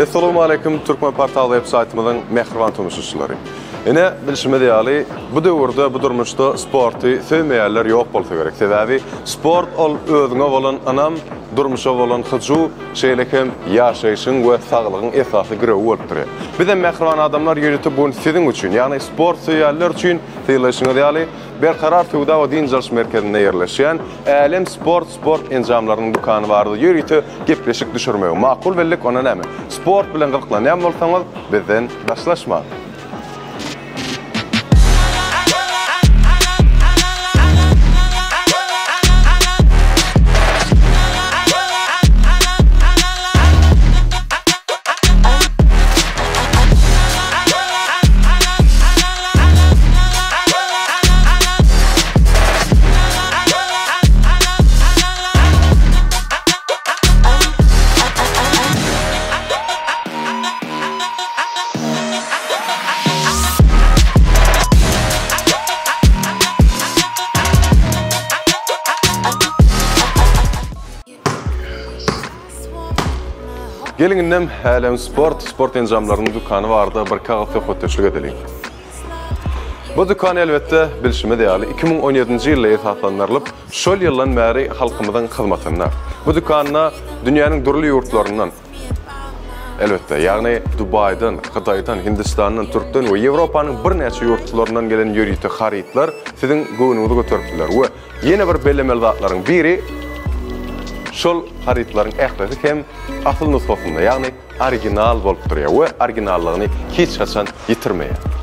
Assalamu alaykum, Türkmen portalı websaytymyzyň mehriban tomuşçylary. Ene bilişime diýaly, bu döwürde bu durmuşda sporty sevmeýärler ýok bolsa gerek. Sebäbi sport ol özüňe bolan anam durmuşa bolan hyju şeýlekem ýaşaýyşyň we saglygyň esasy girew bolup durýar. Bizde mehriban adamlar ýöretip bunu siziň üçin, ýagny sport seýärler üçin diýilýär diýaly. Berkarar Tuğda ve Din Jarış Merkezinde yerleşen Alem sport enjamlarynyň dukany bardy. Ýöretip gepleşik düşürmeýär. Makul bellik ona näme? Sport bilen gyrklanýan bolsaňyz bizden başlaşma. Gelin Alem sport enjamlarynyň dukany bardy, bir kagaty hoteşlik edelim. Bu dukan elbette bilişime diýaly 2017-nji ýylda esaslandyrylyp, şol ýyldan bäri halkymyzyň hyzmatyna. Bu dukanyna dünýäniň durly ýurtlaryndan elbette, ýagny Dubaydan, Hydaýdan, Hindistandan, Türkden we Ýewropanyň bir näçe ýurtlaryndan gelen ýöriýte harytlar siziň göwnüňizi götüripdiler we ýene bir belemel zatlaryň biri şol harytlaryň ählisi hem asyl nusgasynda, ýagny original bolup durýar we originallygyny hiç haçan ýitirmeýär.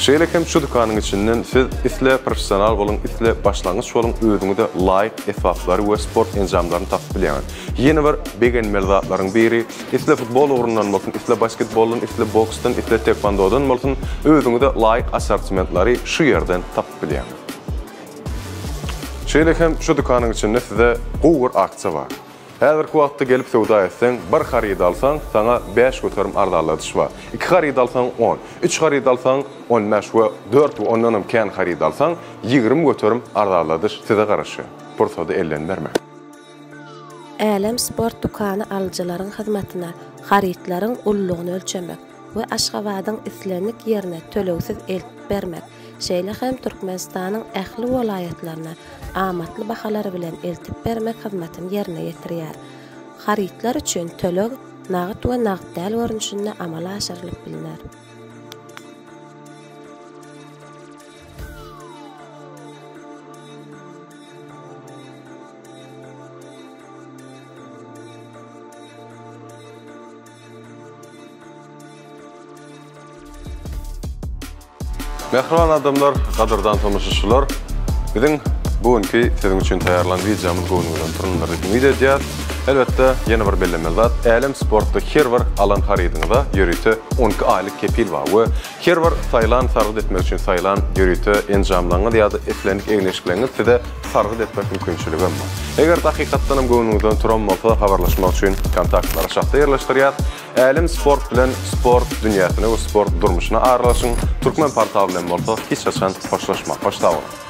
Şeýlekem şu dukanyň içinden siz isle professional bolun, isle başlangyç bolun, özüňizde laýyk esaslar we sport enjamlaryny tapyp bilýär. Ýene bir begenmel zatlaryň biri isle futbol urundan bolsun, isle basketboldan, isle boksdan, isle taekwondodan bolsun, özüňizde laýyk assortimentlary şu ýerden tapyp bilýär. Şeýlekem şu dukanyň içinde size gowur aksiýa bar. Häzirki wagtda gelip sowda etseň, bir haryt alsaň, sana 5 göterim ardalladyş bar. 2 haryt alsaň 10, 3 haryt alsaň 15 we 4 we ondan hem haryt alsaň 20 göterim ardalladyş size garaşy. Pursada elden berme. Alem sport dukany alyjylaryň hyzmatyna harytlaryň ullugyny ölçemek we Aşgabatyň islenlik ýerine tölewsiz eltip bermek, şeýle Türkmenistanyň ähli welaýatlaryna amatly bahalar bilen eltip bermek hyzmatyny ýerine ýetirýär. Harytlar üçin tölek nagt we nagt däl görünüşinde amala aşyrylyp bilinär. Mehriban adamlar, gadyrdan tomuşçylar, biziň bugünkü siziň üçin taýýarlanan videomyz göwnüňizden turunlary edýär. Elbette ýene bir belemel zat, Alem sportda her bir alan harytyňyzda ýöriýte 12 aýlyk kepil bar we her bir saýlan sargyd etmek üçin saýlan ýöriýte enjamlaňyz ýa-da eslenlik eňleşikleňiz size sargyd etmek mümkinçiligi bar. Eger hakykatdan hem göwnüňizden turan bolsa habarlaşmak üçin kontaktlary şahta ýerleşdirýär. Alem sport bilen sport dünýäsine we sport durmuşyna aralaşyň. Türkmen portaly bilen bolsa hiç haçan hoşlaşmak. Hoşça bolun.